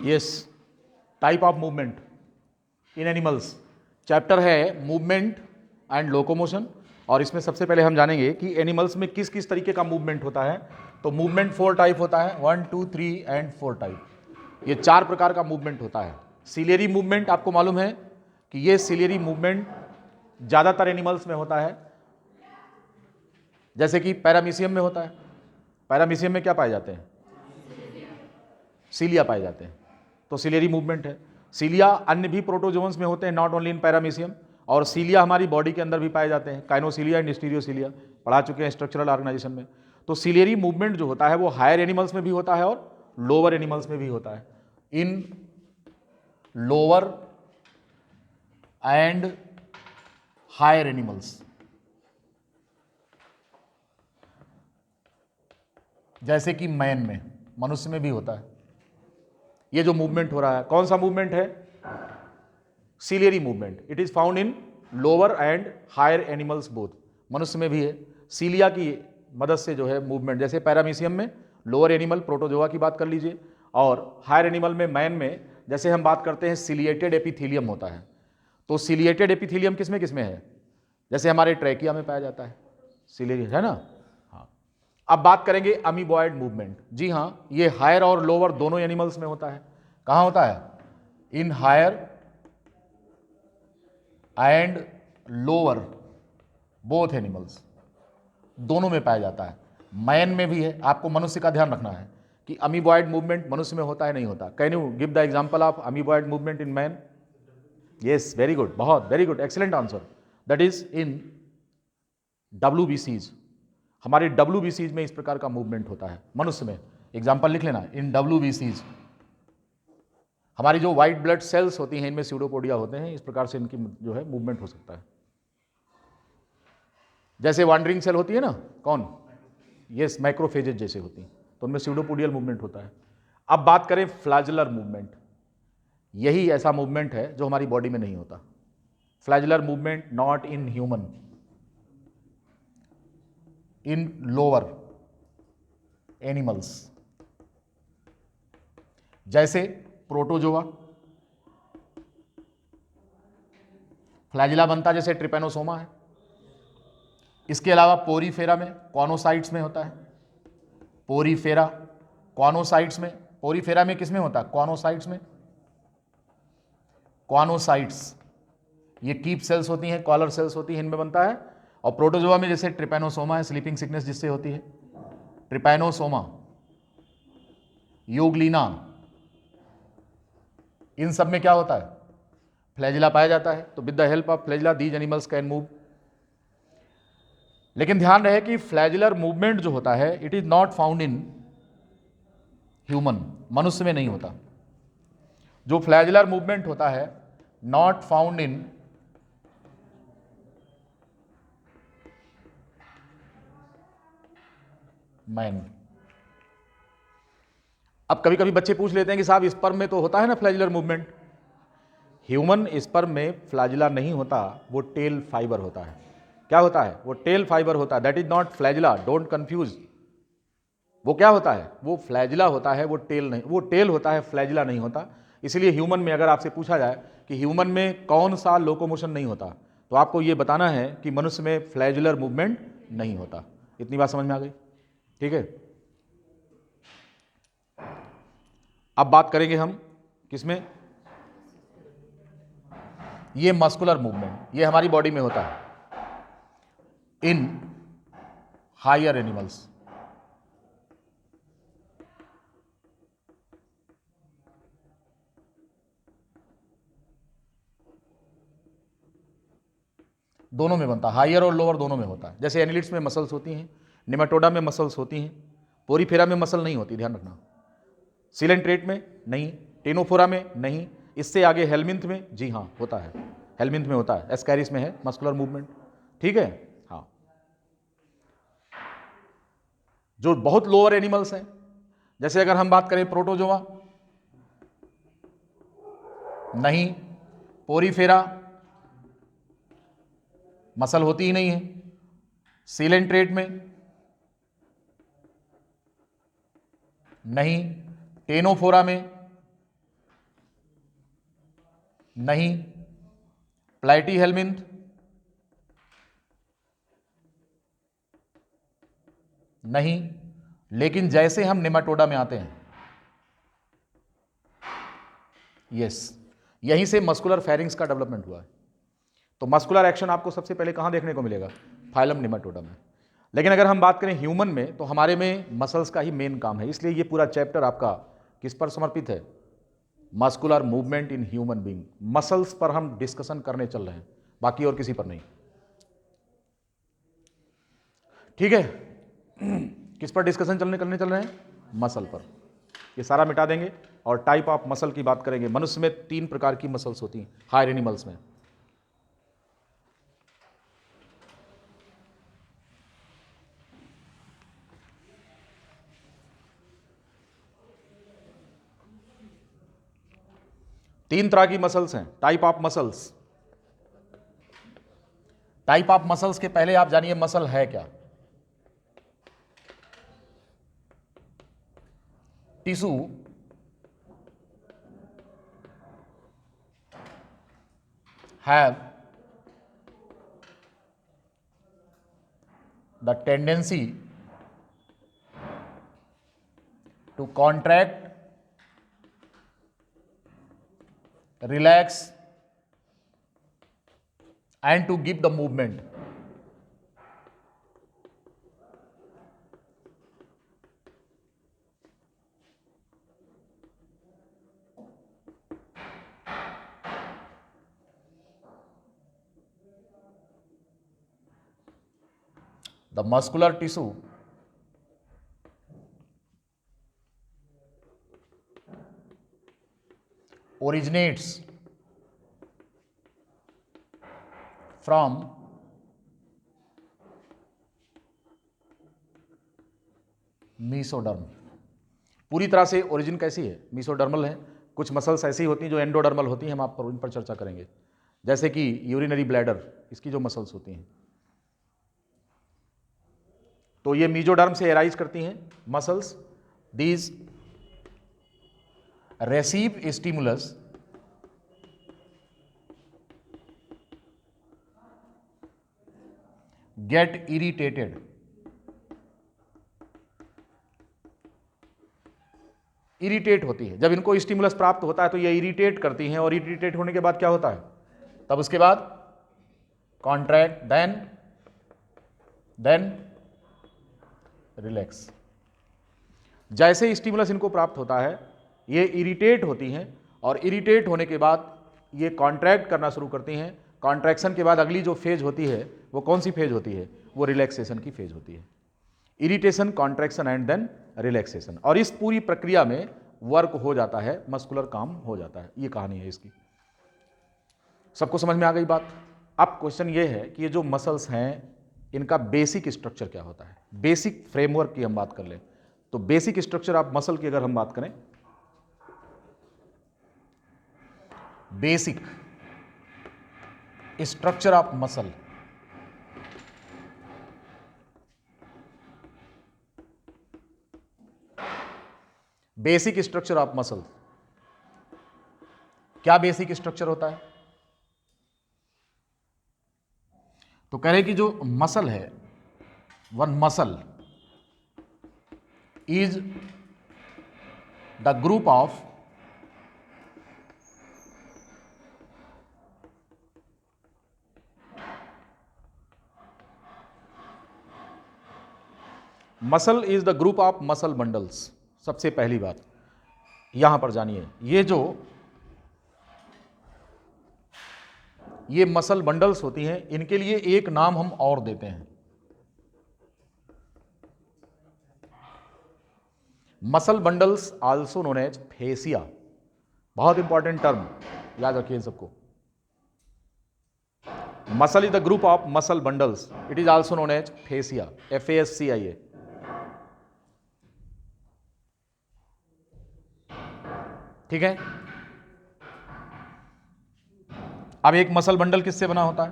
Yes, type of movement in animals, chapter है movement and locomotion. और इसमें सबसे पहले हम जानेंगे कि एनिमल्स में किस किस तरीके का मूवमेंट होता है। तो मूवमेंट 4 टाइप होता है, 1, 2, 3 एंड 4 टाइप। ये 4 प्रकार का मूवमेंट होता है। सिलेरी मूवमेंट आपको मालूम है कि ये सिलेरी मूवमेंट ज़्यादातर एनिमल्स में होता है, जैसे कि पैरामीशियम में होता है। पैरामीशियम में क्या पाए जाते हैं? सीलिया पाए जाते हैं, तो सिलेरी मूवमेंट है। सीलिया अन्य भी प्रोटोजोन्स में होते हैं, नॉट ओनली इन पैरामीशियम। और सीलिया हमारी बॉडी के अंदर भी पाए जाते हैं, काइनोसीलिया एंड स्टीरियोसीलिया, पढ़ा चुके हैं स्ट्रक्चरल ऑर्गेनाइजेशन में। तो सिलेरी मूवमेंट जो होता है वो हायर एनिमल्स में भी होता है और लोअर एनिमल्स में भी होता है। In lower and higher animals, जैसे कि मैन में, मनुष्य में भी होता है। ये जो मूवमेंट हो रहा है कौन सा मूवमेंट है? Ciliary movement. It is found in lower and higher animals both. मनुष्य में भी है, सीलिया की मदद से जो है मूवमेंट, जैसे पैरामीशियम में लोअर एनिमल प्रोटोजोआ की बात कर लीजिए, और हायर एनिमल में मैन में जैसे हम बात करते हैं सिलिएटेड एपिथेलियम होता है। तो सिलिएटेड एपिथेलियम किसमें किसमें है? जैसे हमारे ट्रैकिया में पाया जाता है सिलेरी, है ना। हाँ, अब बात करेंगे अमीबॉयड मूवमेंट। जी हाँ, ये हायर और लोअर दोनों एनिमल्स में होता है। कहाँ होता है? In higher and lower both animals, दोनों में पाया जाता है। मैन में भी है। आपको मनुष्य का ध्यान रखना है कि अमीबॉयड मूवमेंट मनुष्य में होता है नहीं होता। Can you give the example of amoeboid movement in man? Yes, very good, बहुत very good, excellent answer. That is in WBCs। हमारे WBCs में इस प्रकार का मूवमेंट होता है मनुष्य में। एग्जाम्पल लिख लेना, इन WBCs। हमारी जो व्हाइट ब्लड सेल्स होती हैं इनमें स्यूडोपोडिया होते हैं, इस प्रकार से इनकी जो है मूवमेंट हो सकता है। जैसे वॉन्डरिंग सेल होती है ना, कौन? यस, माइक्रोफेजेज जैसे होती हैं, तो उनमें स्यूडोपोडियल मूवमेंट होता है। अब बात करें फ्लैजुलर मूवमेंट। यही ऐसा मूवमेंट है जो हमारी बॉडी में नहीं होता। Flagellar movement not in human, in lower animals, जैसे प्रोटोजोआ। फ्लैजिला बनता जैसे ट्रिपेनोसोमा है। इसके अलावा पोरीफेरा में, कॉनोसाइट्स में होता है। पोरीफेरा, कॉनोसाइट्स में। पोरीफेरा में किस में होता है? कॉनोसाइट्स में। कॉनोसाइट्स ये कीप सेल्स होती हैं, कॉलर सेल्स होती हैं, इनमें बनता है। और प्रोटोजोआ में जैसे ट्रिपेनोसोमा है, स्लीपिंग सिकनेस जिससे होती है, ट्रिपेनोसोमा, यूग्लिना, इन सब में क्या होता है? फ्लैजिला पाया जाता है। तो with the help of flagella these animals can move. लेकिन ध्यान रहे कि फ्लैजुलर मूवमेंट जो होता है it is not found in human, मनुष्य में नहीं होता। जो फ्लैजुलर मूवमेंट होता है नॉट फाउंड इन मैन। अब कभी कभी बच्चे पूछ लेते हैं कि साहब स्पर्म में तो होता है ना फ्लैजुलर मूवमेंट। ह्यूमन स्पर्म में फ्लैजुला नहीं होता, वो टेल फाइबर होता है। क्या होता है? वो टेल फाइबर होता है। That is not flagella, don't confuse. वो क्या होता है? वो फ्लैजिला होता है, वो टेल नहीं, वो टेल होता है, फ्लैजिला नहीं होता। इसलिए ह्यूमन में अगर आपसे पूछा जाए कि ह्यूमन में कौन सा लोकोमोशन नहीं होता, तो आपको ये बताना है कि मनुष्य में फ्लैजुलर मूवमेंट नहीं होता। इतनी बात समझ में आ गई? ठीक है। अब बात करेंगे हम किसमें? ये मस्कुलर मूवमेंट, ये हमारी बॉडी में होता है इन हायर एनिमल्स। दोनों में बनता है, हायर और लोअर दोनों में होता है। जैसे एनिलिड्स में मसल्स होती हैं, निमेटोडा में मसल्स होती हैं, पोरीफेरा में मसल नहीं होती, ध्यान रखना। सिलेंट्रेट में नहीं, टेनोफोरा में नहीं, इससे आगे हेलमिंथ में जी हाँ होता है, हेलमिंथ में होता है, एस्कैरिस में है मस्कुलर मूवमेंट। ठीक है। हाँ, जो बहुत लोअर एनिमल्स हैं, जैसे अगर हम बात करें प्रोटोजोआ, नहीं, पोरीफेरा मसल होती ही नहीं है, सिलेंट्रेट में नहीं, टेनोफोरा में नहीं। प्लेटीहेल्मिन्थ, नहीं। लेकिन जैसे हम नेमाटोडा में आते हैं, यस, यहीं से मस्कुलर फेरिंग्स का डेवलपमेंट हुआ है। तो मस्कुलर एक्शन आपको सबसे पहले कहां देखने को मिलेगा? फाइलम नेमाटोडा में। लेकिन अगर हम बात करें ह्यूमन में, तो हमारे में मसल्स का ही मेन काम है, इसलिए ये पूरा चैप्टर आपका किस पर समर्पित है? Muscular movement in human being. Muscles पर हम डिस्कशन करने चल रहे हैं, बाकी और किसी पर नहीं। ठीक है? किस पर डिस्कशन करने चल रहे हैं? मसल पर। ये सारा मिटा देंगे और टाइप ऑफ मसल की बात करेंगे। मनुष्य में 3 प्रकार की मसल्स होती हैं, हायर एनिमल्स में। तीन तरह की मसल्स हैं, type of muscles. Type of muscles के पहले आप जानिए मसल है क्या। Tissue have the tendency to contract, relax and to give the movement. The muscular tissue originates from mesoderm। पूरी तरह से ओरिजिन कैसी है? मीसोडर्मल है। कुछ मसल्स ऐसी होती हैं जो एंडोडर्मल होती हैं, हम आप इन पर चर्चा करेंगे। जैसे कि यूरिनरी ब्लैडर, इसकी जो मसल्स होती हैं, तो ये मीजोडर्म से एराइज करती हैं muscles. These receive stimulus get irritated, irritate होती है। जब इनको स्टिमुलस प्राप्त होता है तो ये इरिटेट करती हैं, और इरिटेट होने के बाद क्या होता है? तब उसके बाद कॉन्ट्रैक्ट, देन रिलैक्स। जैसे स्टिमुलस इनको प्राप्त होता है, ये इरिटेट होती हैं, और इरिटेट होने के बाद ये कॉन्ट्रैक्ट करना शुरू करती हैं। कॉन्ट्रैक्शन के बाद अगली जो फेज होती है, वो कौन सी फेज होती है? वो रिलैक्सेशन की फेज होती है। Irritation, contraction and then relaxation. और इस पूरी प्रक्रिया में वर्क हो जाता है, मस्कुलर काम हो जाता है। ये कहानी है इसकी। सबको समझ में आ गई बात? अब क्वेश्चन ये है कि ये जो मसल्स हैं, इनका बेसिक स्ट्रक्चर क्या होता है? बेसिक फ्रेमवर्क की हम बात कर लें तो बेसिक स्ट्रक्चर ऑफ मसल की अगर हम बात करें, basic structure of muscle, basic structure of muscle, क्या बेसिक स्ट्रक्चर होता है? तो कह रहे कि जो मसल है, one muscle is the group of muscle is the group of muscle bundles. सबसे पहली बात यहां पर जानिए, ये मसल बंडल्स होती हैं, इनके लिए एक नाम हम और देते हैं, muscle bundles also known as fascia. बहुत इंपॉर्टेंट टर्म, याद रखिए सबको। Muscle is the group of muscle bundles, it is also known as fascia, FASCIA। ठीक है? अब एक मसल बंडल किससे बना होता है?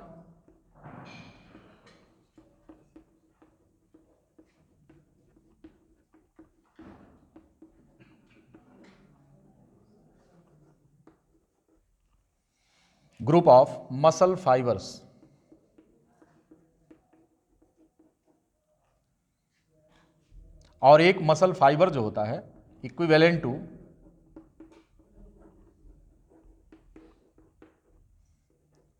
ग्रुप ऑफ मसल फाइबर्स और एक मसल फाइबर जो होता है equivalent to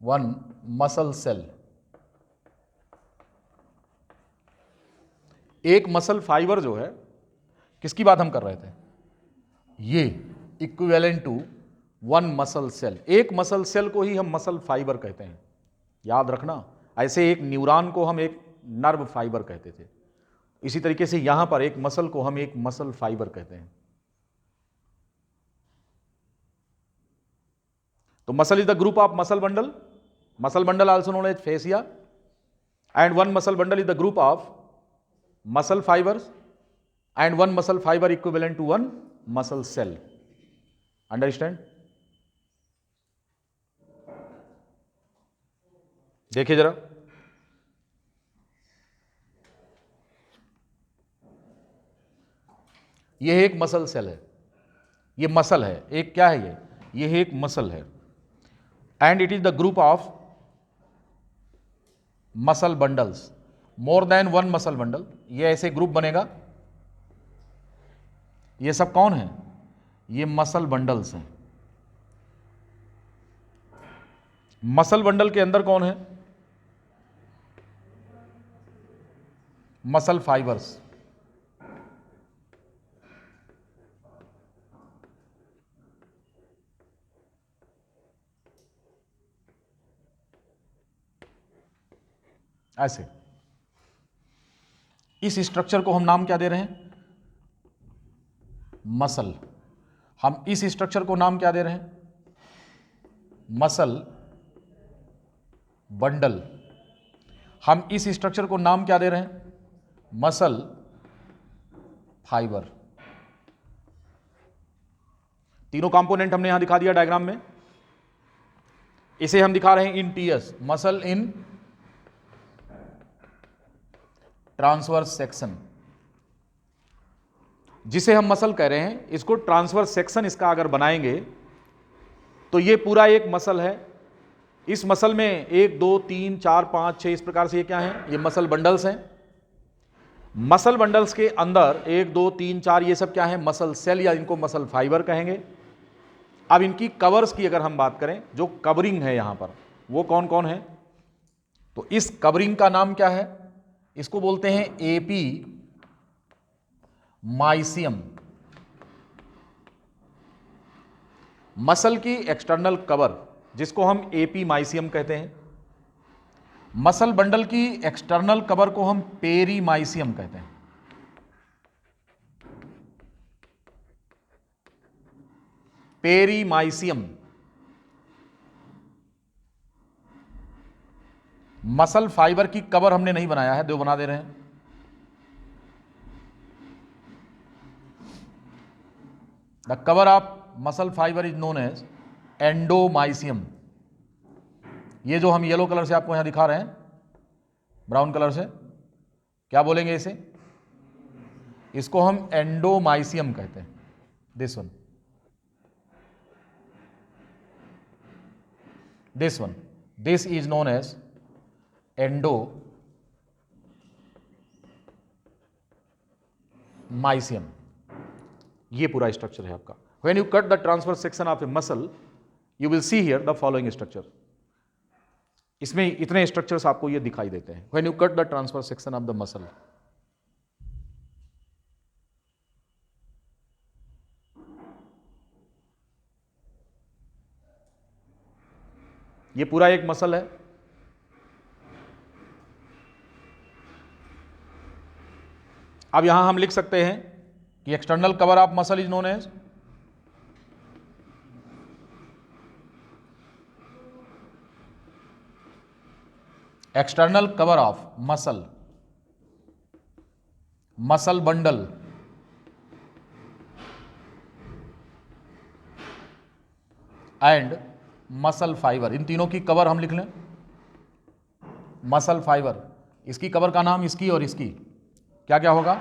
one muscle cell. एक मसल फाइबर जो है, किसकी बात हम कर रहे थे, ये equivalent to one muscle cell. एक मसल सेल को ही हम मसल फाइबर कहते हैं, याद रखना। ऐसे एक न्यूरॉन को हम एक नर्व फाइबर कहते थे, इसी तरीके से यहां पर एक मसल को हम एक मसल फाइबर कहते हैं। तो muscle is the group of muscle bundle also known as fascia, and one muscle bundle is the group of muscle fibers and one muscle fiber equivalent to one muscle cell. Understand? देखिए जरा, यह एक muscle cell है, ये muscle है, एक क्या है ये एक मसल है, and it is the group of muscle bundles, more than one muscle bundle. ये ऐसे ग्रुप बनेगा, ये सब कौन है, ये मसल बंडल्स हैं। मसल बंडल के अंदर कौन है, मसल फाइबर्स। ऐसे इस स्ट्रक्चर को हम नाम क्या दे रहे हैं, मसल। हम इस स्ट्रक्चर को नाम क्या दे रहे हैं, मसल बंडल। हम इस स्ट्रक्चर को नाम क्या दे रहे हैं, मसल फाइबर। तीनों कंपोनेंट हमने यहां दिखा दिया डायग्राम में। इसे हम दिखा रहे हैं in TS, muscle in transverse section. जिसे हम मसल कह रहे हैं, इसको ट्रांसवर्स सेक्शन इसका अगर बनाएंगे तो ये पूरा एक मसल है। इस मसल में 1 2 3 4 5 6 इस प्रकार से ये क्या है, ये मसल बंडल्स हैं। मसल बंडल्स के अंदर 1 2 3 4 ये सब क्या है, मसल सेल, या इनको मसल फाइबर कहेंगे। अब इनकी कवर्स की अगर हम बात करें, जो कवरिंग है यहां पर, वो कौन कौन है, तो इस कवरिंग का नाम क्या है, इसको बोलते हैं एपी माइसियम। मसल की एक्सटर्नल कवर, जिसको हम एपी माइसियम कहते हैं। मसल बंडल की एक्सटर्नल कवर को हम पेरीमाइसियम कहते हैं। पेरीमाइसियम। मसल फाइबर की कवर हमने नहीं बनाया है, दो बना दे रहे हैं। The cover of muscle fibre is known as endomysium. ये जो हम येलो कलर से आपको यहां दिखा रहे हैं, ब्राउन कलर से, क्या बोलेंगे इसे, इसको हम एंडोमाइसियम कहते हैं। This one this is known as endomysium. ये पूरा स्ट्रक्चर है आपका। When you cut the transverse section of a muscle, you will see here the following structure. इसमें इतने स्ट्रक्चर्स आपको ये दिखाई देते हैं when you cut the transverse section of the muscle. ये पूरा एक मसल है। अब यहां हम लिख सकते हैं कि external cover of muscle is known as external cover of muscle bundle and muscle fibre. इन तीनों की कवर हम लिख लें मसल फाइबर। इसकी कवर का नाम, इसकी और इसकी क्या क्या होगा,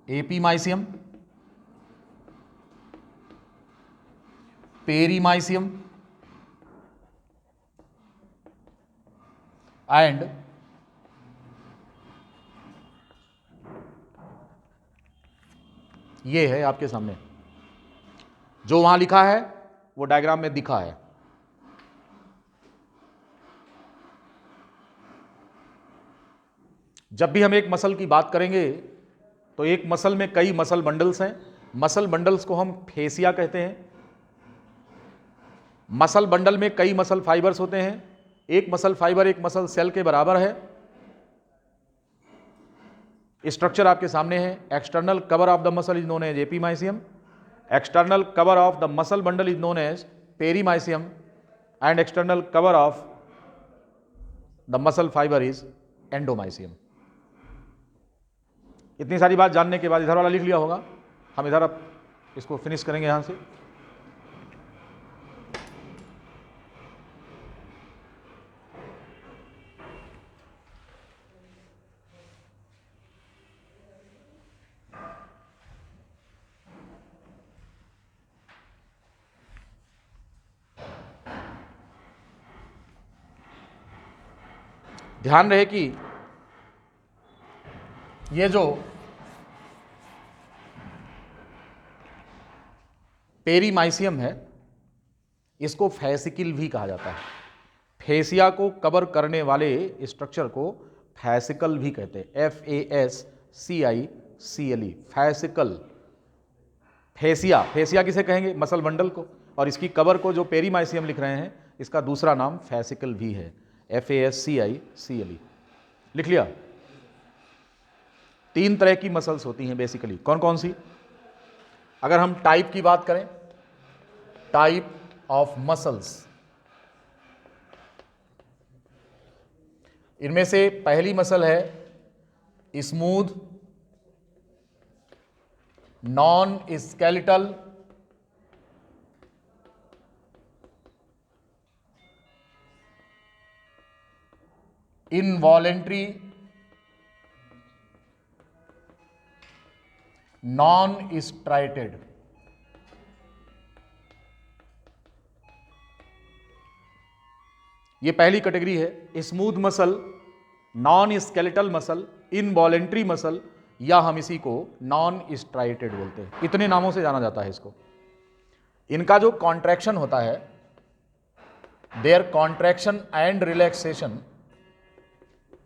एपीमाइसियम, पेरीमाइसियम एंड ये है आपके सामने जो वहां लिखा है वो डायग्राम में दिखा है। जब भी हम एक मसल की बात करेंगे तो एक मसल में कई मसल बंडल्स हैं। मसल बंडल्स को हम फेसिया कहते हैं। मसल बंडल में कई मसल फाइबर्स होते हैं। एक मसल फाइबर एक मसल सेल के बराबर है। स्ट्रक्चर आपके सामने है। External cover of the muscle is known as epimysium, external cover of the muscle bundle is known as perimysium and external cover of the muscle fibre is endomysium. इतनी सारी बात जानने के बाद इधर वाला लिख लिया होगा। हम इधर अब इसको फिनिश करेंगे यहां से। ध्यान रहे कि ये जो पेरीमाइसियम है इसको फैसिकल भी कहा जाता है। फेसिया को कवर करने वाले स्ट्रक्चर को फैसिकल भी कहते हैं। FASCICLE, fascicle. फेसिया, फेसिया किसे कहेंगे? मसल बंडल को। और इसकी कवर को जो पेरीमाइसियम लिख रहे हैं इसका दूसरा नाम फैसिकल भी है, FASCICLE। लिख लिया। तीन तरह की मसल्स होती हैं बेसिकली। कौन कौन सी? अगर हम टाइप की बात करें, टाइप ऑफ मसल्स, इनमें से पहली मसल है smooth non skeletal involuntary non striated. ये पहली कैटेगरी है। Smooth muscle, non skeletal muscle, involuntary muscle, या हम इसी को नॉन स्ट्राइटेड बोलते हैं। इतने नामों से जाना जाता है इसको। इनका जो कॉन्ट्रैक्शन होता है, their contraction and relaxation,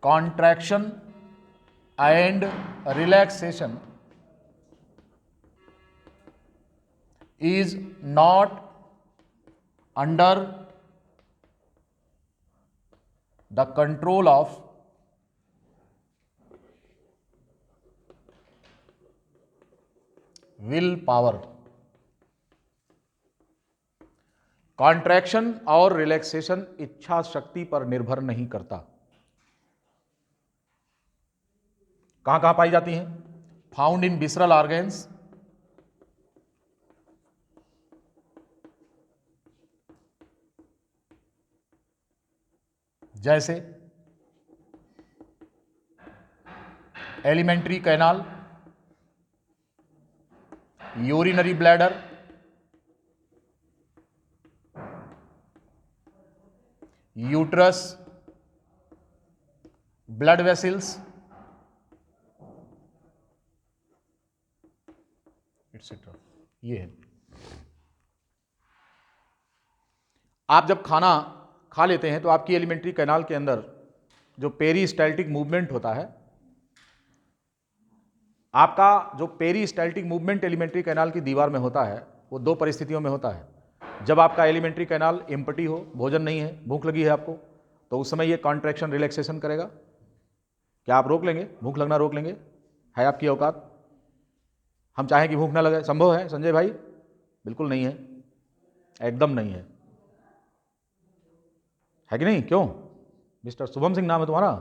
contraction and relaxation is not under the control of will power। Contraction और रिलैक्सेशन इच्छा शक्ति पर निर्भर नहीं करता। कहां कहां पाई जाती हैं? फाउंड इन विसरल ऑर्गन्स, जैसे alimentary canal, urinary bladder, uterus, blood vessels, etcetera. ये है। आप जब खाना खा लेते हैं तो आपकी एलिमेंट्री कैनाल के अंदर जो पेरिस्टाल्टिक मूवमेंट होता है, आपका जो पेरिस्टाल्टिक मूवमेंट एलिमेंट्री कैनाल की दीवार में होता है वो दो परिस्थितियों में होता है। जब आपका एलिमेंट्री कैनाल एम्प्टी हो, भोजन नहीं है, भूख लगी है आपको, तो उस समय ये कॉन्ट्रैक्शन रिलैक्सेशन करेगा। क्या आप रोक लेंगे? भूख लगना रोक लेंगे? है आपकी औकात? हम चाहें कि भूख ना लगे, संभव है संजय भाई? बिल्कुल नहीं है, एकदम नहीं है। है कि नहीं? क्यों? मिस्टर शुभम सिंह नाम है तुम्हारा।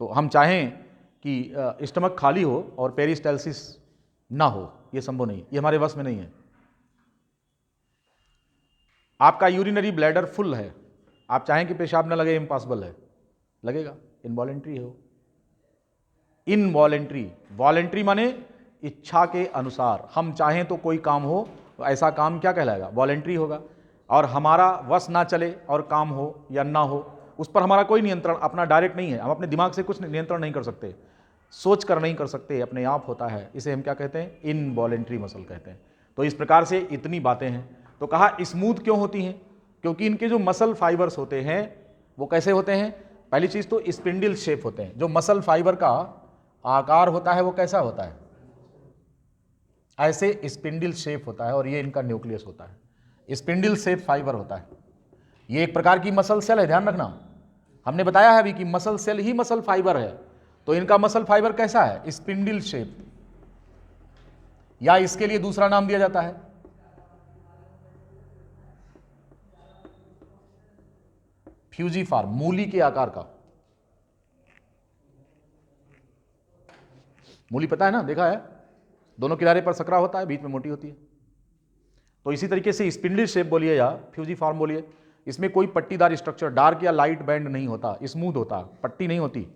तो हम चाहें कि स्टमक खाली हो और पेरिस्टाल्सिस ना हो, ये संभव नहीं, ये हमारे वश में नहीं है। आपका यूरिनरी ब्लैडर फुल है, आप चाहें कि पेशाब ना लगे, इम्पॉसिबल है, लगेगा, इनवॉलेंट्री हो। इनवॉलेंट्री, वॉलेंट्री माने इच्छा के अनुसार, हम चाहें तो कोई काम हो, तो ऐसा काम क्या कहलाएगा? वॉलेंट्री होगा। और हमारा वश ना चले और काम हो या ना हो उस पर हमारा कोई नियंत्रण अपना डायरेक्ट नहीं है, हम अपने दिमाग से कुछ नियंत्रण नहीं कर सकते, सोच कर नहीं कर सकते, अपने आप होता है, इसे हम क्या कहते हैं, इनवॉलेंट्री मसल कहते हैं। तो इस प्रकार से इतनी बातें हैं। तो कहा स्मूथ क्यों होती हैं, क्योंकि इनके जो मसल फाइबर्स होते हैं वो कैसे होते हैं, पहली चीज तो स्पिंडल शेप होते हैं, जो मसल फाइबर का आकार होता है वो कैसा होता है, ऐसे स्पिंडल शेप होता है, और ये इनका न्यूक्लियस होता है, स्पिंडल शेप फाइबर होता है। ये एक प्रकार की मसल सेल है, ध्यान रखना, हमने बताया है अभी कि मसल सेल ही मसल फाइबर है। तो इनका मसल फाइबर कैसा है, स्पिंडल शेप, या इसके लिए दूसरा नाम दिया जाता है फ्यूजीफार्म, मूली के आकार का। मूली पता है ना, देखा है, दोनों किनारे पर सकरा होता है, बीच में मोटी होती है। तो इसी तरीके से स्पिंडल शेप बोलिए या फ्यूजीफार्म बोलिए, इसमें कोई पट्टीदार स्ट्रक्चर, डार्क या लाइट बैंड नहीं होता, स्मूथ होता, पट्टी नहीं होती।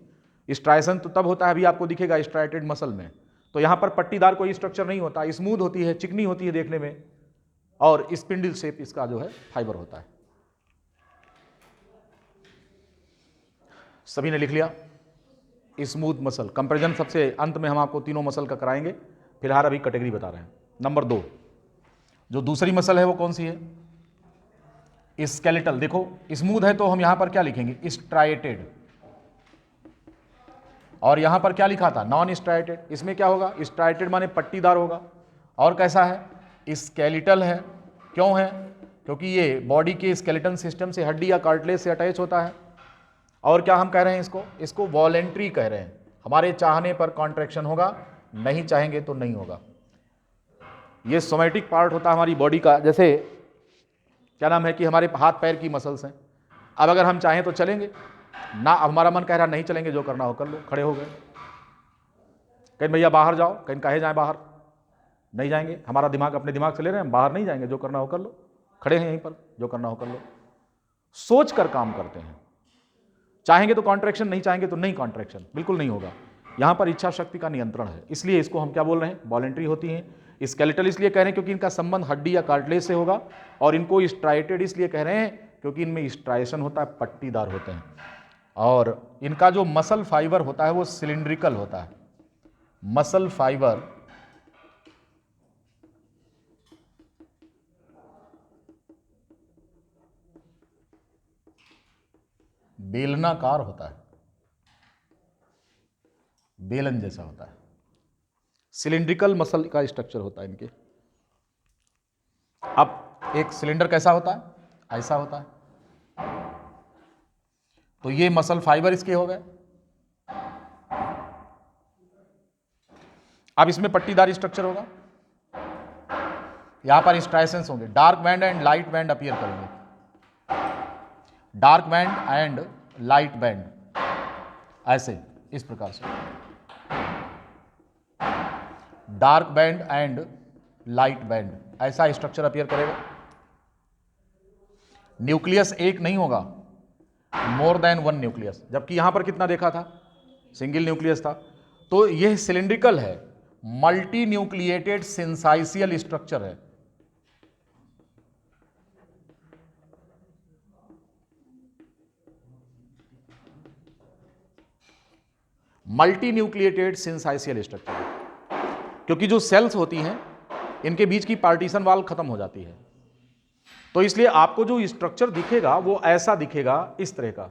स्ट्राइसन तो तब होता है, अभी आपको दिखेगा स्ट्राइटेड मसल में, तो यहां पर पट्टीदार कोई स्ट्रक्चर नहीं होता, स्मूथ होती है, चिकनी होती है देखने में, और स्पिंडल शेप इसका जो है फाइबर होता है। सभी ने लिख लिया स्मूथ मसल। कंपैरिजन सबसे अंत में हम आपको तीनों मसल का कराएंगे, फिलहाल अभी कैटेगरी बता रहे हैं। नंबर 2, जो दूसरी मसल है वो कौन सी है, स्केलेटल। देखो स्मूथ है तो हम यहां पर क्या लिखेंगे, स्ट्राइटेड, और यहां पर क्या लिखा था, नॉन स्ट्राइटेड। इसमें क्या होगा, स्ट्राइटेड माने पट्टीदार होगा, और कैसा है, स्केलेटल है। क्यों है, क्योंकि ये बॉडी के स्केलेटन सिस्टम से, हड्डी या कार्टिलेज से अटैच होता है। और क्या हम कह रहे हैं इसको वॉलेंट्री कह रहे हैं, हमारे चाहने पर कॉन्ट्रैक्शन होगा, नहीं चाहेंगे तो नहीं होगा। ये सोमैटिक पार्ट होता है हमारी बॉडी का, जैसे क्या नाम है कि हमारे हाथ पैर की मसल्स हैं। अब अगर हम चाहें तो चलेंगे ना, अब हमारा मन कह रहा नहीं चलेंगे, जो करना हो कर लो, खड़े हो गए, कहीं भैया बाहर जाओ, कहीं कहे जाए बाहर, नहीं जाएंगे, हमारा दिमाग अपने दिमाग से ले रहे हैं, बाहर नहीं जाएंगे, जो करना हो कर लो, खड़े हैं यहीं पर, जो करना हो कर लो। सोच कर काम करते हैं, चाहेंगे तो कॉन्ट्रैक्शन, नहीं चाहेंगे तो नहीं कॉन्ट्रैक्शन, बिल्कुल नहीं होगा। यहां पर इच्छा शक्ति का नियंत्रण है, इसलिए इसको हम क्या बोल रहे हैं, वॉलेंट्री होती हैं। स्केलेटल इसलिए कह रहे हैं क्योंकि इनका संबंध हड्डी या कार्टिलेज से होगा, और इनको स्ट्राइटेड इसलिए कह रहे हैं क्योंकि इनमें स्ट्राइशन होता है, पट्टीदार होते हैं, और इनका जो मसल फाइबर होता है वो सिलिंड्रिकल होता है। मसल फाइबर बेलनाकार होता है, बेलन जैसा होता है, सिलिंड्रिकल मसल का स्ट्रक्चर होता है इनके। अब एक सिलेंडर कैसा होता है, ऐसा होता है, तो ये मसल फाइबर इसके हो गए। अब इसमें पट्टीदार स्ट्रक्चर होगा, यहां पर स्ट्राइशंस होंगे, dark band and light band appear करेंगे, dark band and light band, ऐसे इस प्रकार से, dark band and light band, ऐसा स्ट्रक्चर अपीयर करेगा। न्यूक्लियस एक नहीं होगा, मोर देन वन न्यूक्लियस, जबकि यहां पर कितना देखा था, सिंगल न्यूक्लियस था। तो यह सिलिंड्रिकल है, मल्टी न्यूक्लिएटेड सिंसाइशियल स्ट्रक्चर है। मल्टी न्यूक्लिएटेड सिंसाइशियल स्ट्रक्चर, क्योंकि जो सेल्स होती हैं इनके बीच की पार्टीशन वाल खत्म हो जाती है, तो इसलिए आपको जो स्ट्रक्चर दिखेगा वो ऐसा दिखेगा, इस तरह का।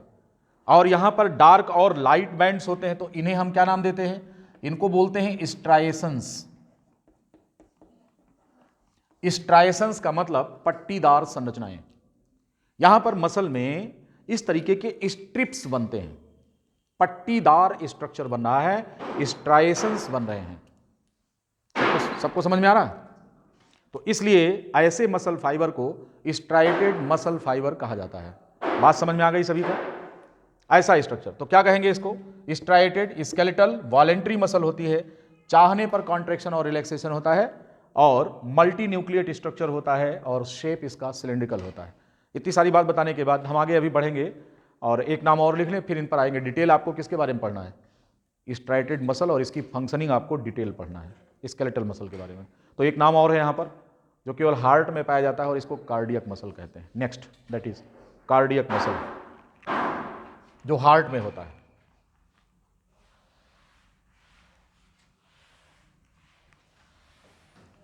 और यहां पर डार्क और लाइट बैंड्स होते हैं, तो इन्हें हम क्या नाम देते हैं, इनको बोलते हैं स्ट्राइएशंस। स्ट्राइएशंस का मतलब पट्टीदार संरचनाएं। यहां पर मसल में इस तरीके के स्ट्रिप्स बनते हैं, पट्टीदार स्ट्रक्चर बन रहा है, स्ट्राइएशंस बन रहे हैं। सबको समझ में आ रहा है? तो इसलिए ऐसे मसल फाइबर को स्ट्राइटेड मसल फाइबर कहा जाता है। बात समझ में आ गई सभी को? ऐसा स्ट्रक्चर तो क्या कहेंगे इसको, स्ट्राइटेड। स्केलेटल वॉलेंट्री मसल होती है, चाहने पर कॉन्ट्रैक्शन और रिलैक्सेशन होता है, और मल्टी न्यूक्लिएट स्ट्रक्चर होता है, और शेप इसका सिलिंड्रिकल होता है। इतनी सारी बात बताने के बाद हम आगे अभी बढ़ेंगे, और एक नाम और लिख लें, फिर इन पर आएंगे। डिटेल आपको किसके बारे में पढ़ना है, स्ट्राइटेड मसल और इसकी फंक्शनिंग आपको डिटेल पढ़ना है, स्केलेटल मसल के बारे में। तो एक नाम और है यहाँ पर जो केवल हार्ट में पाया जाता है, और इसको कार्डियक मसल कहते हैं। Next that is cardiac muscle. जो हार्ट में होता है।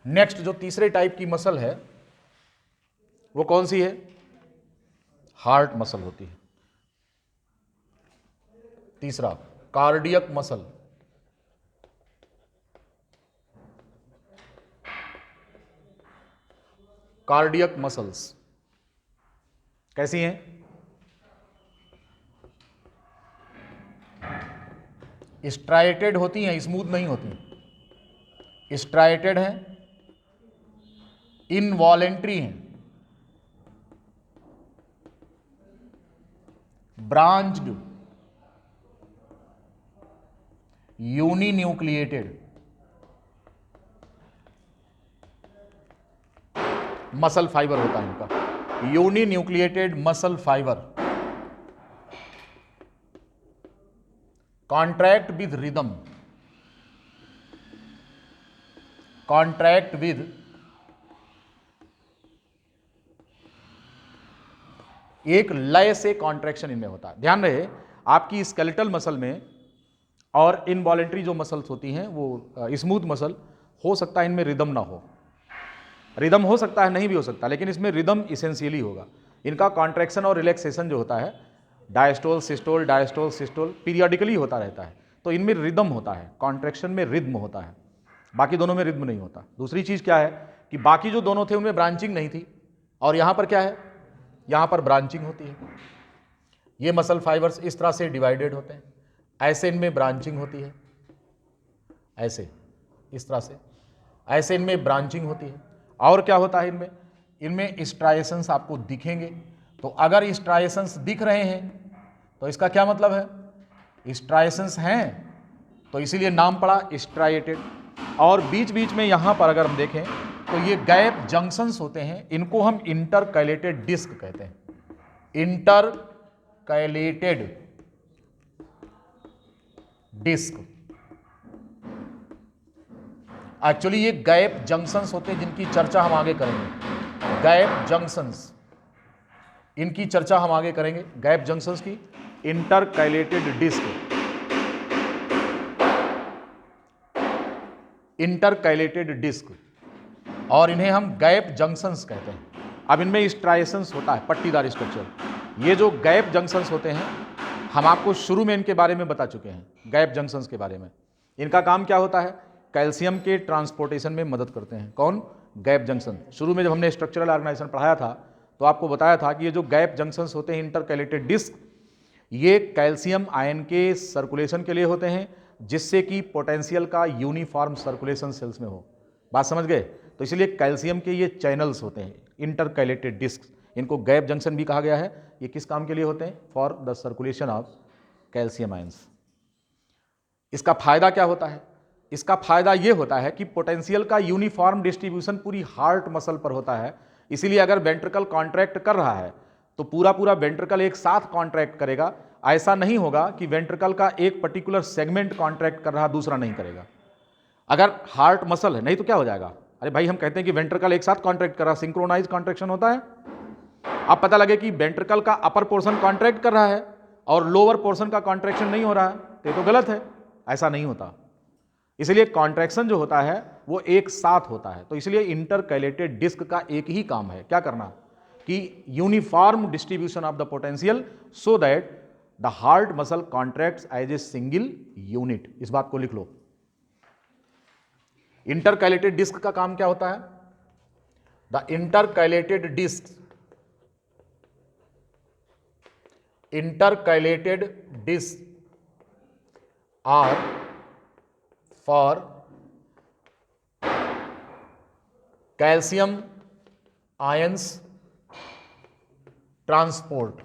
नेक्स्ट जो तीसरे टाइप की मसल है वो कौन सी है? हार्ट मसल होती है। तीसरा कार्डियक मसल। कार्डियक मसल्स कैसी हैं? स्ट्राइटेड होती हैं, स्मूथ नहीं होती। स्ट्राइटेड हैं, इनवॉलेंट्री हैं, ब्रांच्ड, यूनिन्यूक्लिएटेड मसल फाइबर होता है इनका। Uninucleated muscle fibre contract with rhythm, contract with एक लय से कॉन्ट्रैक्शन इनमें होता है। ध्यान रहे आपकी स्केलेटल मसल में और इनवॉलेंट्री जो मसल्स होती हैं वो स्मूथ मसल हो सकता है इनमें रिदम ना हो, रिदम हो सकता है, नहीं भी हो सकता, लेकिन इसमें रिदम इसेंशियली होगा। इनका कॉन्ट्रैक्शन और रिलैक्सेशन जो होता है डायस्टोल सिस्टोल पीरियडिकली होता रहता है, तो इनमें रिदम होता है, कॉन्ट्रैक्शन में रिदम होता है, बाकी दोनों में रिदम नहीं होता। दूसरी चीज क्या है कि बाकी जो दोनों थे उनमें ब्रांचिंग नहीं थी, और यहां पर क्या है, यहां पर ब्रांचिंग होती है। ये मसल फाइबर्स इस तरह से डिवाइडेड होते हैं, ऐसे इनमें ब्रांचिंग होती है, ऐसे इस तरह से, ऐसे इनमें ब्रांचिंग होती है। और क्या होता है इनमें, इनमें स्ट्राइएशंस आपको दिखेंगे। तो अगर स्ट्राइएशंस दिख रहे हैं तो इसका क्या मतलब है, स्ट्राइएशंस हैं, तो इसीलिए नाम पड़ा स्ट्राइएटेड। और बीच बीच में यहां पर अगर हम देखें तो ये गैप जंक्शंस होते हैं, इनको हम इंटरकैलेटेड डिस्क कहते हैं। इंटरकैलेटेड डिस्क, एक्चुअली ये गैप जंक्शंस होते हैं जिनकी चर्चा हम आगे करेंगे। गैप जंक्शंस, इनकी चर्चा हम आगे करेंगे, गैप जंक्शंस की। इंटरकैलेटेड डिस्क, इंटरकैलेटेड डिस्क, और इन्हें हम गैप जंक्शंस कहते हैं। अब इनमें स्ट्राइएशंस होता है, पट्टीदार स्ट्रक्चर। ये जो गैप जंक्शंस होते हैं हम आपको शुरू में इनके बारे में बता चुके हैं, गैप जंक्शंस के बारे में। इनका काम क्या होता है, कैल्शियम के ट्रांसपोर्टेशन में मदद करते हैं। कौन? Gap junction. शुरू में जब हमने स्ट्रक्चरल ऑर्गेनाइजेशन पढ़ाया था तो आपको बताया था कि ये जो गैप जंक्शंस होते हैं इंटरकैलेटेड डिस्क, ये कैल्शियम आयन के सर्कुलेशन के लिए होते हैं, जिससे कि पोटेंशियल का यूनिफॉर्म सर्कुलेशन सेल्स में हो। बात समझ गए? तो इसलिए कैल्शियम के ये चैनल्स होते हैं इंटरकैलेटेड डिस्क, इनको गैप जंक्शन भी कहा गया है। ये किस काम के लिए होते हैं? For the circulation of calcium ions. इसका फायदा क्या होता है? इसका फायदा ये होता है कि पोटेंशियल का यूनिफॉर्म डिस्ट्रीब्यूशन पूरी हार्ट मसल पर होता है। इसीलिए अगर वेंट्रिकल कॉन्ट्रैक्ट कर रहा है तो पूरा पूरा वेंट्रिकल एक साथ कॉन्ट्रैक्ट करेगा। ऐसा नहीं होगा कि वेंट्रिकल का एक पर्टिकुलर सेगमेंट कॉन्ट्रैक्ट कर रहा, दूसरा नहीं करेगा। अगर हार्ट मसल है, नहीं तो क्या हो जाएगा, अरे भाई हम कहते हैं कि वेंट्रिकल एक साथ कॉन्ट्रैक्ट कर रहा, सिंक्रोनाइज कॉन्ट्रैक्शन होता है। अब पता लगे कि वेंट्रिकल का अपर पोर्शन कॉन्ट्रैक्ट कर रहा है और लोअर पोर्शन का कॉन्ट्रैक्शन नहीं हो रहा है, तो ये तो गलत है, ऐसा नहीं होता। इसलिए कॉन्ट्रैक्शन जो होता है वो एक साथ होता है। तो इसलिए इंटरकैलेटेड डिस्क का एक ही काम है, क्या करना, कि uniform distribution of the potential so that the heart muscle contracts as a single unit. इस बात को लिख लो। इंटरकैलेटेड डिस्क का काम क्या होता है? The intercalated disc, intercalated disc are for calcium ions transport.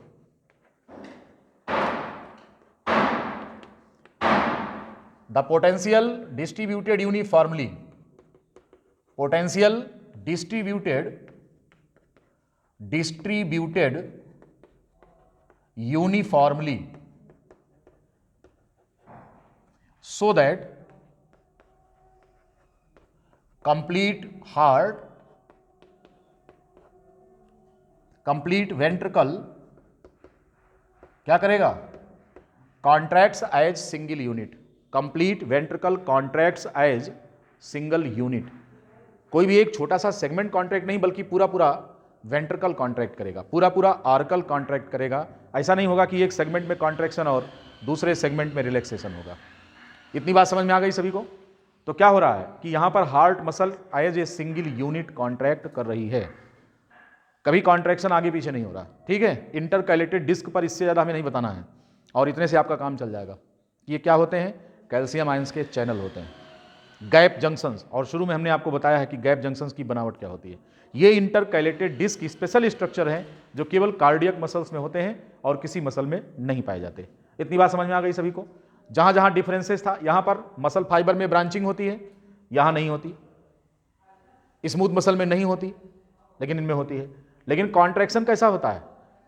The potential distributed uniformly, potential distributed uniformly so that complete heart, complete ventricle क्या करेगा? Contracts as single unit, complete ventricle contracts as single unit. कोई भी एक छोटा सा segment contract नहीं, बल्कि पूरा पूरा वेंट्रिकल कॉन्ट्रैक्ट करेगा, पूरा पूरा आर्कल कॉन्ट्रैक्ट करेगा। ऐसा नहीं होगा कि एक सेगमेंट में कॉन्ट्रैक्शन और दूसरे सेगमेंट में रिलैक्सेशन होगा। इतनी बात समझ में आ गई सभी को? तो क्या हो रहा है कि यहां पर heart muscle as a single unit contract कर रही है, कभी कॉन्ट्रैक्शन आगे पीछे नहीं हो रहा। ठीक है, इंटरकैलेटेड डिस्क पर इससे ज़्यादा हमें नहीं बताना है, और इतने से आपका काम चल जाएगा। ये क्या होते हैं? कैल्शियम आयंस के चैनल होते हैं, गैप जंक्शंस। और शुरू में हमने आपको बताया है कि गैप जंक्शंस की बनावट क्या होती है। ये इंटरकैलेटेड डिस्क स्पेशल स्ट्रक्चर हैं जो केवल कार्डियक मसल्स में होते हैं और किसी मसल में नहीं पाए जाते। इतनी बात समझ में आ गई सभी को? जहां जहां डिफरेंसेस था, यहां पर मसल फाइबर में ब्रांचिंग होती है, यहां नहीं होती। स्मूथ मसल में नहीं होती, लेकिन इनमें होती है। लेकिन कॉन्ट्रैक्शन कैसा होता है?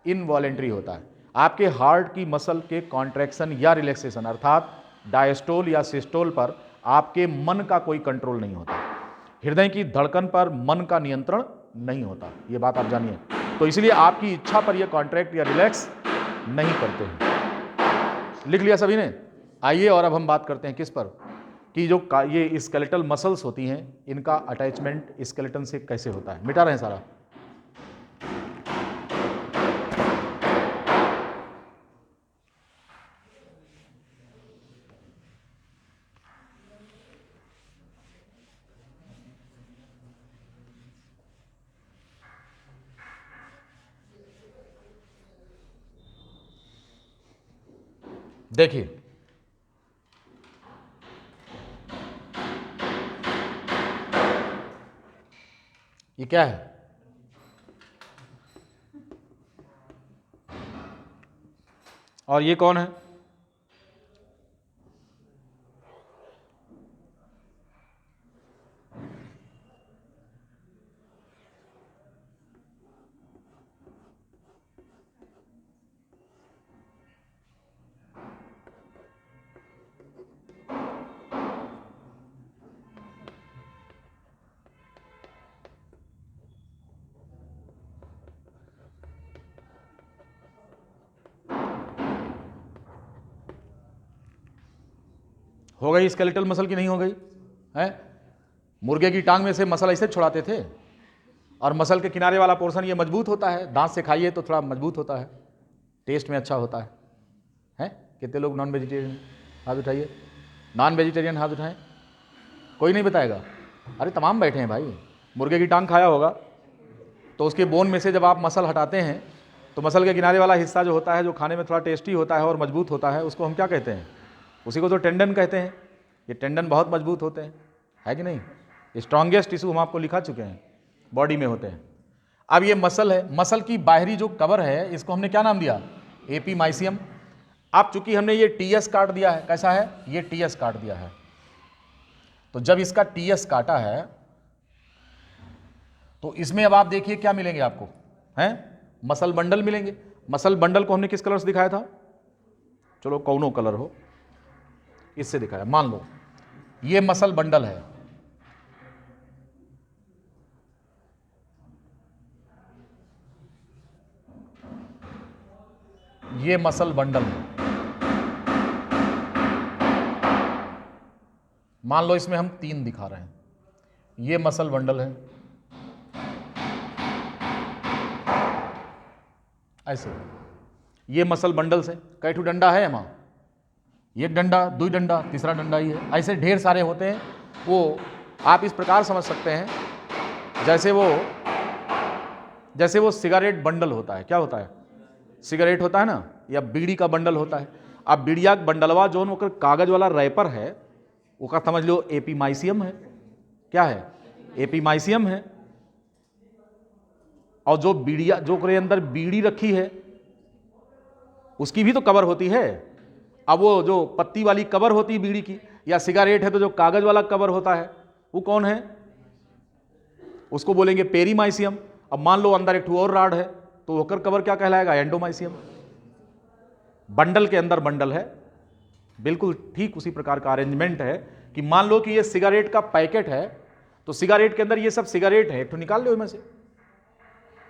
इनवॉलेंट्री होता है। आपके हार्ट की मसल के कॉन्ट्रैक्शन या रिलैक्सेशन, अर्थात डायस्टोल या सिस्टोल पर आपके मन का कोई कंट्रोल नहीं होता। हृदय की धड़कन पर मन का नियंत्रण नहीं होता, ये बात आप जानिए। तो इसलिए आपकी इच्छा पर यह कॉन्ट्रैक्ट या रिलैक्स नहीं करते हैं। लिख लिया सभी ने? आइए और अब हम बात करते हैं किस पर, कि जो ये स्केलेटल मसल्स होती हैं, इनका अटैचमेंट स्केलेटन से कैसे होता है। मिटा रहे हैं सारा। देखिए, ये क्या है? और ये कौन है? हो गई स्केलेटल मसल की नहीं हो गई है? मुर्गे की टांग में से मसल ऐसे छुड़ाते थे, और मसल के किनारे वाला पोर्शन ये मजबूत होता है, दांत से खाइए तो थोड़ा मजबूत होता है, टेस्ट में अच्छा होता है। हैं? कितने लोग नॉन वेजिटेरियन? हाथ उठाइए। नॉन वेजिटेरियन हाथ उठाएं। कोई नहीं बताएगा? अरे तमाम बैठे हैं भाई। मुर्गे की टांग खाया होगा, तो उसके बोन में से जब आप मसल हटाते हैं तो मसल के किनारे वाला हिस्सा जो होता है, जो खाने में थोड़ा टेस्टी होता है और मजबूत होता है, उसको हम क्या कहते हैं? उसी को तो टेंडन कहते हैं। ये टेंडन बहुत मजबूत होते हैं, है कि नहीं? स्ट्रॉन्गेस्ट टिश्यू हम आपको लिखा चुके हैं, बॉडी में होते हैं। अब ये मसल है, मसल की बाहरी जो कवर है, इसको हमने क्या नाम दिया? एपीमाइसियम। अब चूंकि हमने ये टीएस काट दिया है, कैसा है? ये टीएस काट दिया है। तो जब इसका टीएस काटा है, तो इसमें अब आप देखिए क्या मिलेंगे आपको, हैं? मसल बंडल मिलेंगे। मसल बंडल को हमने किस कलर से दिखाया था? चलो कौनो कलर हो, इससे दिखाया। मान लो ये मसल बंडल है, ये मसल बंडल है। मान लो इसमें हम 3 दिखा रहे हैं, ये मसल बंडल है, ऐसे। ये मसल बंडल से कैठू डंडा है हमारा, एक डंडा, 2 डंडा, तीसरा डंडा ही है, ऐसे ढेर सारे होते हैं। वो आप इस प्रकार समझ सकते हैं, जैसे वो सिगरेट बंडल होता है। क्या होता है? सिगरेट होता है ना, या बीड़ी का बंडल होता है। अब बीड़िया बंडलवा जोन ओकर कागज वाला रैपर है, ओका समझ लो एपीमाइसियम है। क्या है? एपीमाइसियम है। और जो बीड़िया, जो के अंदर बीड़ी रखी है, उसकी भी तो कवर होती है। अब वो जो पत्ती वाली कवर होती है बीड़ी की, या सिगरेट है तो जो कागज वाला कवर होता है, वो कौन है? उसको बोलेंगे पेरीमाइसियम। अब मान लो अंदर एक ठो और राड है, तो होकर कवर क्या कहलाएगा? एंडोमाइसियम। बंडल के अंदर बंडल है। बिल्कुल ठीक उसी प्रकार का अरेंजमेंट है कि मान लो कि ये सिगरेट का पैकेट है, तो सिगरेट के अंदर ये सब सिगरेट है, एक तो निकाल लो इनमें से।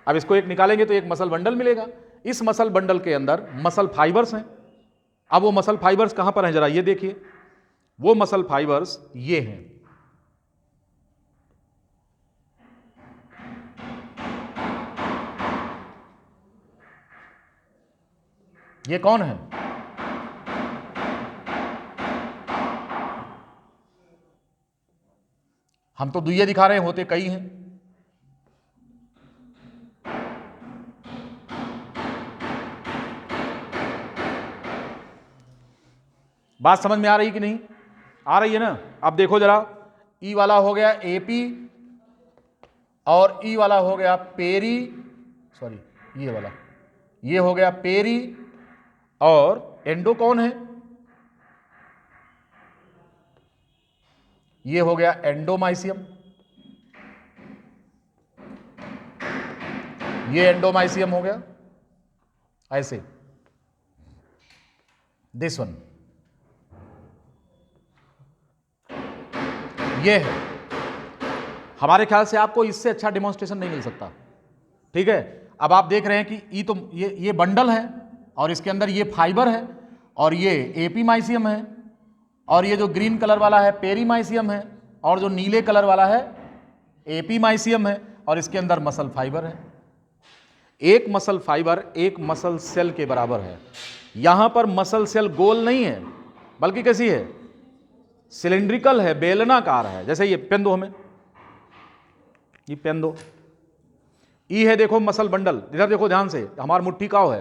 अब इसको एक निकालेंगे तो एक मसल बंडल मिलेगा। इस मसल बंडल के अंदर मसल फाइबर्स हैं, अब वो मसल फाइबर्स कहां पर हैं जरा ये देखिए, वो मसल फाइबर्स ये हैं। ये कौन है? हम तो दुइये दिखा रहे हैं, होते कई हैं। बात समझ में आ रही कि नहीं आ रही है ना? अब देखो जरा, ई वाला हो गया एपी और ई वाला हो गया पेरी, सॉरी ये वाला, ये हो गया पेरी और एंडो कौन है? ये हो गया एंडोमाइसियम, ये एंडोमाइसियम हो गया ऐसे, दिस वन ये है। हमारे ख्याल से आपको इससे अच्छा डेमोन्स्ट्रेशन नहीं मिल सकता, ठीक है। अब आप देख रहे हैं कि तो ये बंडल है और इसके अंदर ये फाइबर है और ये एपीमाइसियम है और ये जो ग्रीन कलर वाला है पेरीमाइसियम है और जो नीले कलर वाला है एपीमाइसियम है और इसके अंदर मसल फाइबर है। एक मसल फाइबर एक मसल सेल के बराबर है। यहां पर मसल सेल गोल नहीं है बल्कि कैसी है? सिलिंड्रिकल है, बेलनाकार है। जैसे ये पेन दो हमें, ये पेन दो। ई है देखो मसल बंडल, इधर देखो ध्यान से, हमारा मुट्ठी काव है,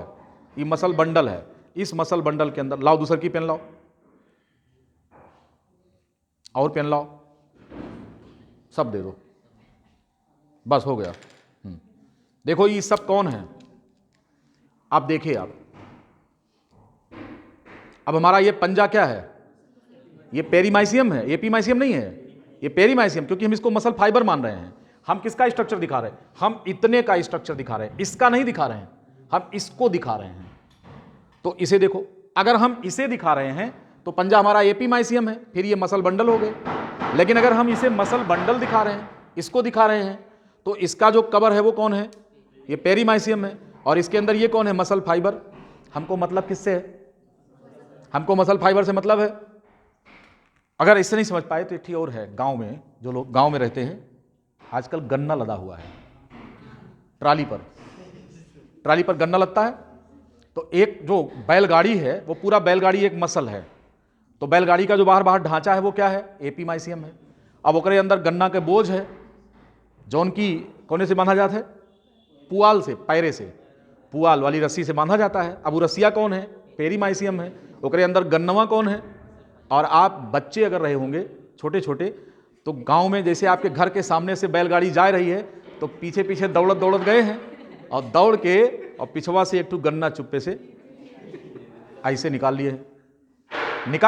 ये मसल बंडल है। इस मसल बंडल के अंदर लाओ दूसर की पेन लाओ और पेन लाओ, सब दे दो, बस हो गया। देखो ये सब कौन है? अब देखिए आप, अब हमारा ये पंजा क्या है? ये पेरीमाइसियम है, एपीमाइसियम नहीं है, ये पेरीमाइसियम, क्योंकि हम इसको मसल फाइबर मान रहे हैं। हम किसका स्ट्रक्चर दिखा रहे हैं? हम इतने का स्ट्रक्चर दिखा रहे हैं, इसका नहीं दिखा रहे हैं, हम इसको दिखा रहे हैं। तो इसे देखो, अगर हम इसे दिखा रहे हैं तो पंजा हमारा एपीमाइसियम है, फिर ये मसल बंडल हो गए। लेकिन अगर हम इसे मसल बंडल दिखा रहे हैं, इसको दिखा रहे हैं, तो इसका जो कवर है वो कौन है? ये पेरीमाइसियम है और इसके अंदर ये कौन है? Muscle fibre. हमको मतलब किससे है? हमको मसल फाइबर से मतलब है। अगर इससे नहीं समझ पाए तो ठीक और है, गांव में जो लोग गांव में रहते हैं, आजकल गन्ना लदा हुआ है ट्राली पर गन्ना लगता है। तो एक जो बैलगाड़ी है वो पूरा बैलगाड़ी एक मसल है, तो बैलगाड़ी का जो बाहर ढांचा है वो क्या है? एपीमाइसियम है। अब ओकरे अंदर गन्ना के बोझ है, जौन की कोने से बांधा जाता है? पुआल से, पैरे से, पुआल वाली रस्सी से बांधा जाता है। अब वो रस्सिया कौन है? पेरीमाइसियम है। ओकरे अंदर गन्नवा कौन है? और आप बच्चे अगर रहे होंगे छोटे छोटे, तो गांव में जैसे आपके घर के सामने से बैलगाड़ी जा रही है तो पीछे पीछे दौड़त गए हैं और दौड़ के और पिछवा से एक टू गन्ना चुप्पे से ऐसे निकाल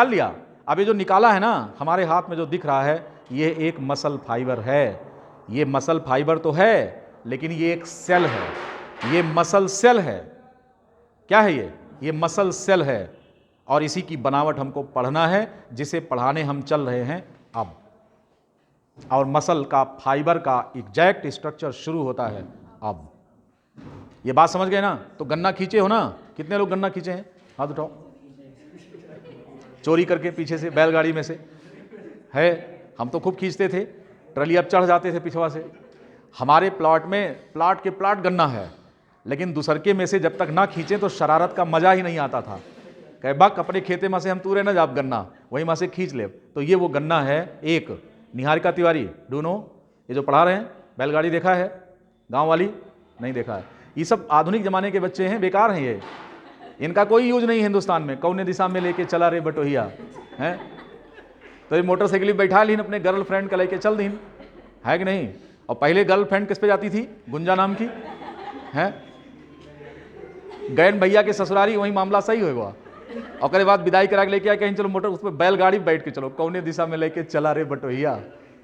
लिया। अब ये जो निकाला है ना, हमारे हाथ में जो दिख रहा है, ये एक मसल फाइबर है। ये मसल फाइबर तो है लेकिन ये एक सेल है, ये मसल सेल है। क्या है ये? ये मसल सेल है और इसी की बनावट हमको पढ़ना है, जिसे पढ़ाने हम चल रहे हैं अब। और मसल का फाइबर का एग्जैक्ट स्ट्रक्चर शुरू होता है अब। ये बात समझ गए ना? तो गन्ना खींचे हो ना? कितने लोग गन्ना खींचे हैं? हाथ उठाओ। चोरी करके पीछे से बैलगाड़ी में से है, हम तो खूब खींचते थे, ट्रली अब चढ़ जाते थे पिछवा से। हमारे प्लॉट में प्लाट के प्लाट गन्ना है, लेकिन दूसरके में से जब तक ना खींचे तो शरारत का मजा ही नहीं आता था। कहे बक अपने खेते में से हम तूरे ना जाप गन्ना, वहीं में से खींच ले। तो ये वो गन्ना है एक। Niharika Tiwari, do know? ये जो पढ़ा रहे हैं, बैलगाड़ी देखा है? गांव वाली नहीं देखा है। ये सब आधुनिक जमाने के बच्चे हैं, बेकार हैं ये, इनका कोई यूज नहीं है हिंदुस्तान में। कौने दिशा में लेके चला रे बटोहिया है, तो ये मोटरसाइकिल बैठा लीन, अपने गर्लफ्रेंड का लेके चल दीन, है कि नहीं? और पहले गर्लफ्रेंड किस पे जाती थी? गुंजा नाम की है। गैन भैया के ससुरारी, वही मामला सही होगा। और करे बाद विदाई करा के लेके आए, कहीं चलो मोटर, उस पर बैलगाड़ी बैठ के चलो, कौने दिशा में लेके चला रे बटोहिया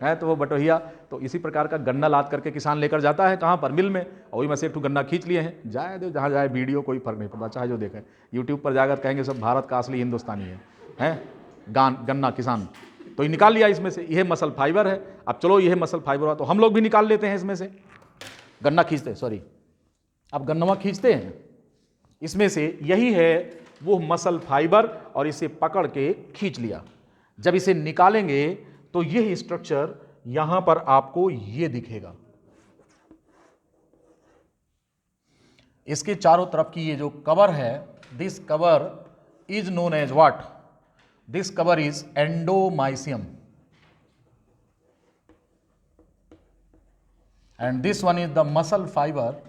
है। तो वो बटोहिया, तो इसी प्रकार का गन्ना लाद करके किसान लेकर जाता है, कहाँ पर? मिल में। और वही में से एक गन्ना खींच लिए हैं, जाए दो जहाँ जाए, वीडियो कोई फर्क नहीं पड़ता, चाहे जो देखें। यूट्यूब पर जाकर कहेंगे सब भारत का असली हिंदुस्तानी है गन्ना किसान। तो ये निकाल लिया इसमें से, यह मसल फाइबर है। अब चलो यह मसल फाइबर हुआ तो हम लोग भी निकाल लेते हैं इसमें से, गन्ना खींचते हैं, सॉरी, अब गन्नवा खींचते हैं इसमें से। यही है वो मसल फाइबर और इसे पकड़ के खींच लिया। जब इसे निकालेंगे तो यह स्ट्रक्चर यहां पर आपको यह दिखेगा। इसके चारों तरफ की ये जो कवर है, this cover is known as what? This cover is endomysium and this one is the muscle fibre.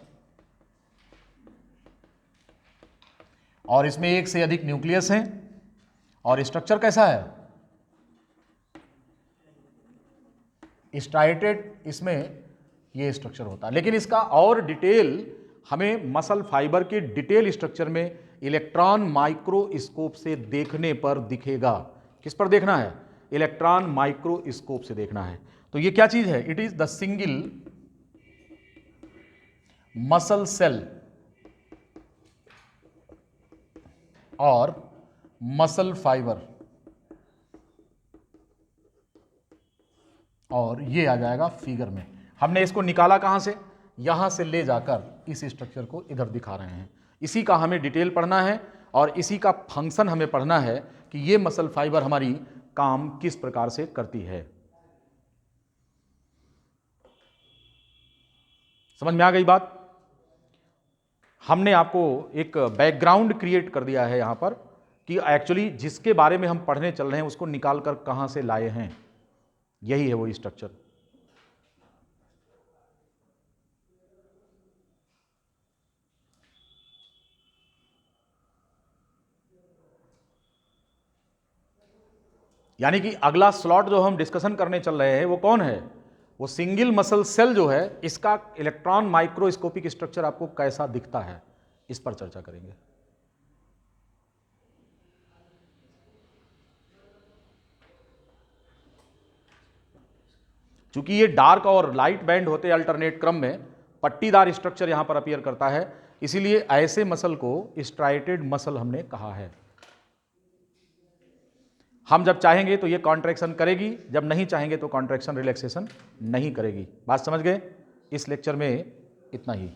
और इसमें एक से अधिक न्यूक्लियस हैं और स्ट्रक्चर कैसा है? स्ट्राइटेड इसमें ये स्ट्रक्चर होता है। लेकिन इसका और डिटेल हमें मसल फाइबर के डिटेल स्ट्रक्चर में इलेक्ट्रॉन माइक्रोस्कोप से देखने पर दिखेगा। किस पर देखना है? इलेक्ट्रॉन माइक्रोस्कोप से देखना है। तो ये क्या चीज है? It is the single muscle cell और मसल फाइबर, और ये आ जाएगा फिगर में। हमने इसको निकाला कहां से? यहां से ले जाकर इस स्ट्रक्चर को इधर दिखा रहे हैं। इसी का हमें डिटेल पढ़ना है और इसी का फंक्शन हमें पढ़ना है कि ये मसल फाइबर हमारी काम किस प्रकार से करती है। समझ में आ गई बात? हमने आपको एक बैकग्राउंड क्रिएट कर दिया है यहां पर कि एक्चुअली जिसके बारे में हम पढ़ने चल रहे हैं उसको निकाल कर कहां से लाए हैं। यही है वो स्ट्रक्चर। यानी कि अगला स्लॉट जो हम डिस्कशन करने चल रहे हैं वो कौन है? वो सिंगल मसल सेल जो है, इसका इलेक्ट्रॉन माइक्रोस्कोपिक स्ट्रक्चर आपको कैसा दिखता है, इस पर चर्चा करेंगे। चूंकि ये डार्क और लाइट बैंड होते हैं अल्टरनेट क्रम में, पट्टीदार स्ट्रक्चर यहां पर अपीयर करता है, इसीलिए ऐसे मसल को स्ट्राइटेड मसल हमने कहा है। हम जब चाहेंगे तो ये कॉन्ट्रैक्शन करेगी, जब नहीं चाहेंगे तो कॉन्ट्रैक्शन रिलैक्सेशन नहीं करेगी। बात समझ गए? इस लेक्चर में इतना ही।